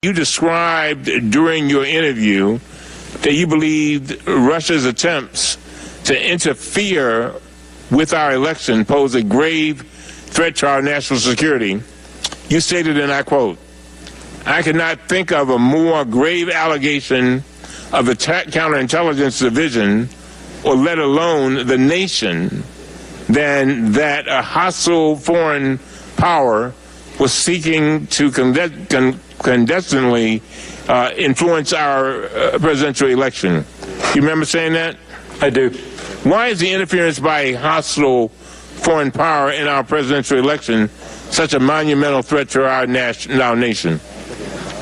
You described during your interview that you believed Russia's attempts to interfere with our election pose a grave threat to our national security. You stated, and I quote, "I cannot think of a more grave allegation of the counterintelligence division, or let alone the nation, than that a hostile foreign power was seeking to clandestinely influence our presidential election." You remember saying that? I do. Why is the interference by a hostile foreign power in our presidential election such a monumental threat to our nation?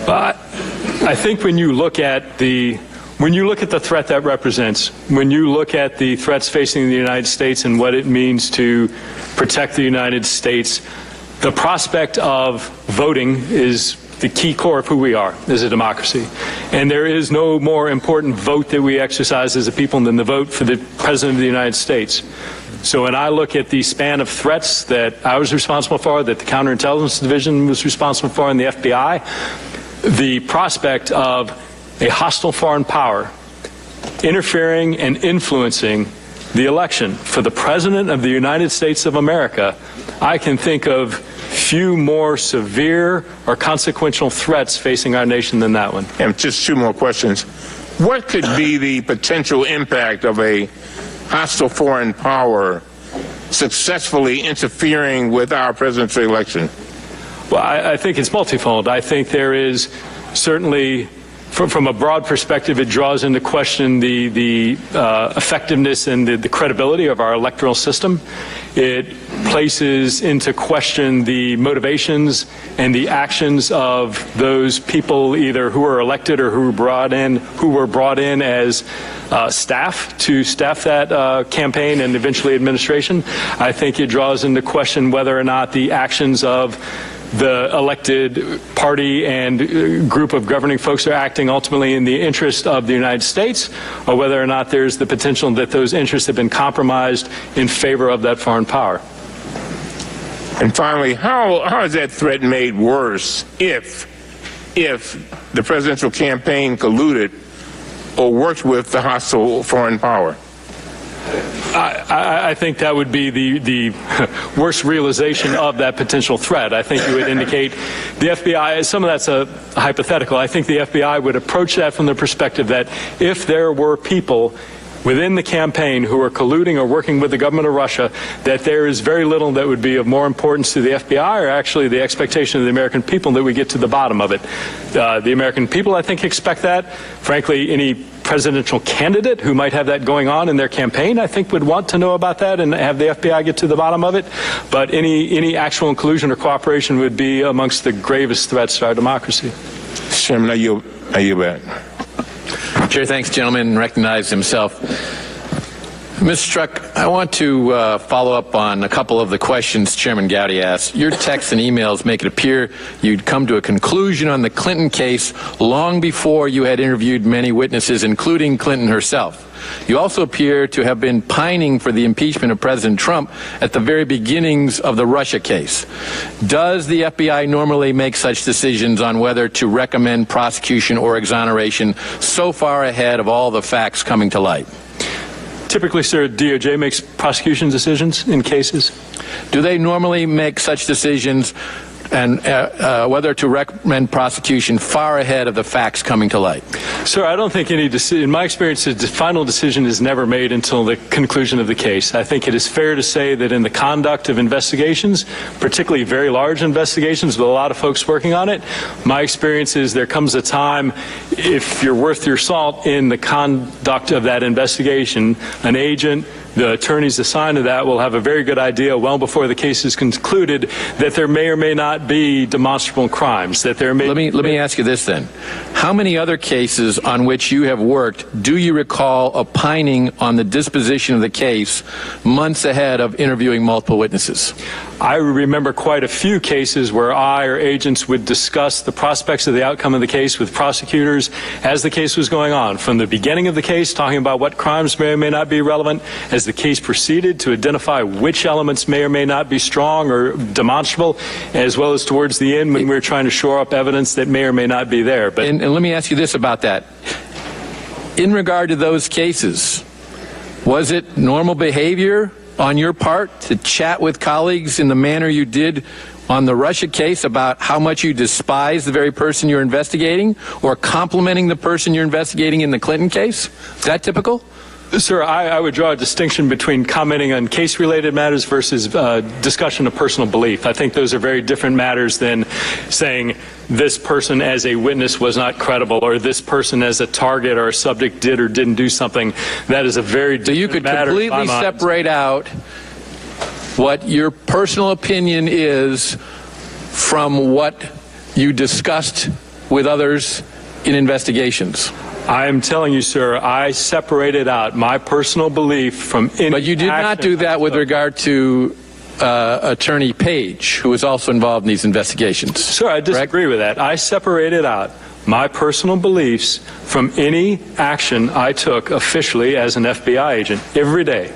I think when you look at the threat that represents, when you look at the threats facing the United States and what it means to protect the United States, the prospect of voting is the key core of who we are as a democracy. And there is no more important vote that we exercise as a people than the vote for the President of the United States. So when I look at the span of threats that I was responsible for, that the Counterintelligence Division was responsible for, and the FBI, the prospect of a hostile foreign power interfering and influencing the election for the President of the United States of America, I can think of few more severe or consequential threats facing our nation than that one. And just two more questions. What could be the potential impact of a hostile foreign power successfully interfering with our presidential election? Well, I think it's multifold. I think there is certainly, from a broad perspective, it draws into question the effectiveness and the credibility of our electoral system. It places into question the motivations and the actions of those people, either who are elected or who were brought in as staff to staff that campaign and eventually administration. I think it draws into question whether or not the actions of the elected party and group of governing folks are acting ultimately in the interest of the United States, or whether or not there's the potential that those interests have been compromised in favor of that foreign power. And finally, how is that threat made worse if the presidential campaign colluded or worked with the hostile foreign power? I think that would be the worst realization of that potential threat. I think you would indicate the FBI, some of that's a hypothetical. I think the FBI would approach that from the perspective that if there were people within the campaign who are colluding or working with the government of Russia, that there is very little that would be of more importance to the FBI, or actually the expectation of the American people that we get to the bottom of it. The American people, I think, expect that. Frankly, any presidential candidate who might have that going on in their campaign, I think, would want to know about that and have the FBI get to the bottom of it. But any actual collusion or cooperation would be amongst the gravest threats to our democracy. Chairman, are you back? Chair, thanks, gentleman. Recognize himself. Mr. Strzok, I want to follow up on a couple of the questions Chairman Gowdy asked. Your texts and emails make it appear you'd come to a conclusion on the Clinton case long before you had interviewed many witnesses, including Clinton herself. You also appear to have been pining for the impeachment of President Trump at the very beginnings of the Russia case. Does the FBI normally make such decisions on whether to recommend prosecution or exoneration so far ahead of all the facts coming to light? Typically, sir, DOJ makes prosecution decisions in cases. Do they normally make such decisions and whether to recommend prosecution far ahead of the facts coming to light? Sir, I don't think any decision, in my experience, the final decision is never made until the conclusion of the case. I think it is fair to say that in the conduct of investigations, particularly very large investigations with a lot of folks working on it, my experience is there comes a time, if you're worth your salt in the conduct of that investigation, an agent, the attorneys assigned to that will have a very good idea well before the case is concluded that there may or may not be demonstrable crimes, that there may... Let me ask you this then. How many other cases on which you have worked do you recall opining on the disposition of the case months ahead of interviewing multiple witnesses? I remember quite a few cases where I or agents would discuss the prospects of the outcome of the case with prosecutors as the case was going on, from the beginning of the case, talking about what crimes may or may not be relevant, as as the case proceeded to identify which elements may or may not be strong or demonstrable, as well as towards the end when we were trying to shore up evidence that may or may not be there. But and let me ask you this about that. In regard to those cases, was it normal behavior on your part to chat with colleagues in the manner you did on the Russia case about how much you despise the very person you're investigating, or complimenting the person you're investigating in the Clinton case? Is that typical? Sir, I would draw a distinction between commenting on case-related matters versus discussion of personal belief. I think those are very different matters than saying this person as a witness was not credible, or this person as a target or a subject did or didn't do something. That is a very different matter. So you could completely separate out what your personal opinion is from what you discussed with others in investigations. I am telling you, sir, I separated out my personal belief from any. But you did not do that with regard to Attorney Page, who was also involved in these investigations. Sir, I disagree with that. I separated out my personal beliefs from any action I took officially as an FBI agent every day.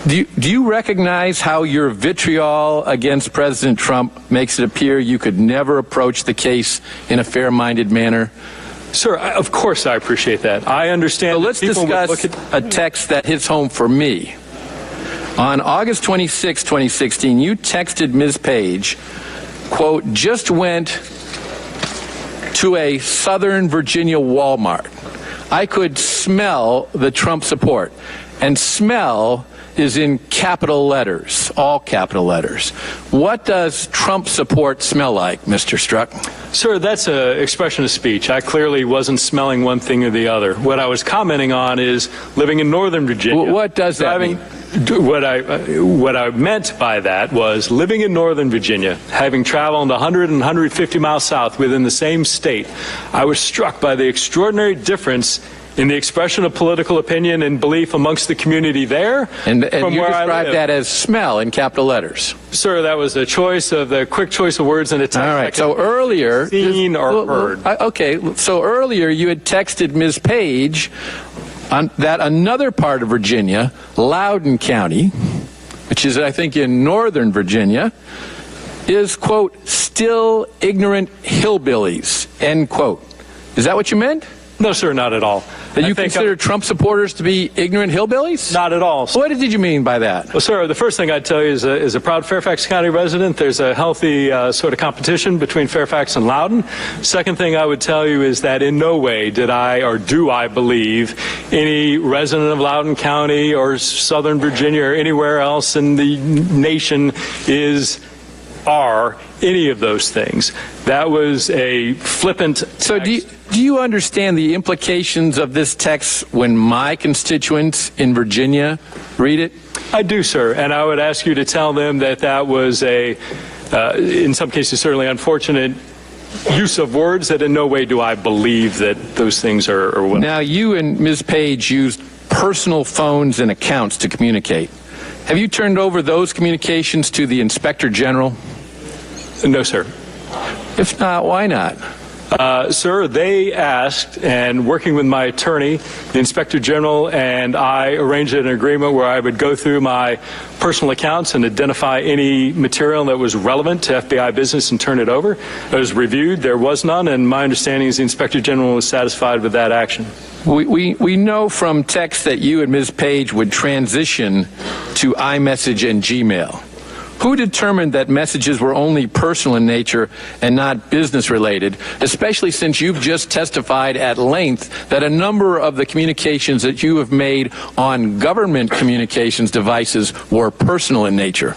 Do you recognize how your vitriol against President Trump makes it appear you could never approach the case in a fair-minded manner? Sir, of course I appreciate that. I understand. So let's discuss a text that hits home for me. On August 26, 2016, you texted Ms. Page, quote, "Just went to a Southern Virginia Walmart. I could smell the Trump support." And smell is in capital letters, all capital letters. What does Trump support smell like, Mr. Strzok? Sir, that's an expression of speech. I clearly wasn't smelling one thing or the other. What I was commenting on is living in Northern Virginia. What does that mean? What I meant by that was living in Northern Virginia, having traveled 100 and 150 miles south within the same state, I was struck by the extraordinary difference in the expression of political opinion and belief amongst the community there. And you described that as smell in capital letters. Sir, that was a quick choice of words in a text. All right. So earlier, seen or heard. Okay. So earlier, you had texted Ms. Page on that another part of Virginia, Loudoun County, which is, I think, in Northern Virginia, is, quote, "still ignorant hillbillies," end quote. Is that what you meant? No, sir, not at all. That you consider Trump supporters to be ignorant hillbillies? Not at all. What did you mean by that? Well, sir, the first thing I'd tell you is a proud Fairfax County resident, there's a healthy sort of competition between Fairfax and Loudoun. Second thing I would tell you is that in no way did I or do I believe any resident of Loudoun County or Southern Virginia or anywhere else in the nation are any of those things. That was a flippant text. So do you understand the implications of this text when my constituents in Virginia read it? I do, sir, and I would ask you to tell them that was in some cases, certainly unfortunate use of words, that in no way do I believe that those things are what. Now, you and Ms. Page used personal phones and accounts to communicate. Have you turned over those communications to the Inspector General? No, sir. If not, why not? Sir, they asked, and working with my attorney, the Inspector General, and I arranged an agreement where I would go through my personal accounts and identify any material that was relevant to FBI business and turn it over. It was reviewed. There was none, and my understanding is the Inspector General was satisfied with that action. We know from text that you and Ms. Page would transition to iMessage and Gmail. Who determined that messages were only personal in nature and not business related, especially since you've just testified at length that a number of the communications that you have made on government communications devices were personal in nature?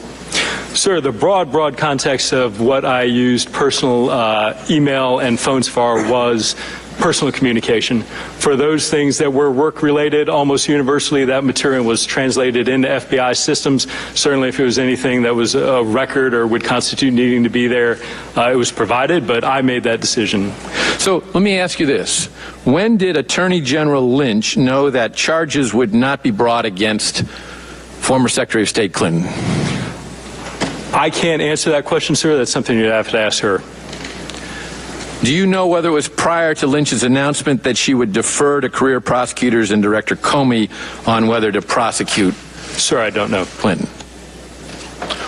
Sir, the broad context of what I used personal email and phones for was personal communication. For those things that were work-related, almost universally that material was translated into FBI systems. Certainly if it was anything that was a record or would constitute needing to be there, it was provided, but I made that decision. So let me ask you this. When did Attorney General Lynch know that charges would not be brought against former Secretary of State Clinton? I can't answer that question, sir. That's something you'd have to ask her. Do you know whether it was prior to Lynch's announcement that she would defer to career prosecutors and Director Comey on whether to prosecute Sir, I don't know. Clinton.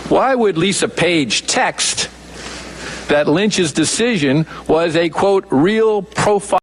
Why would Lisa Page text that Lynch's decision was a, quote, real profile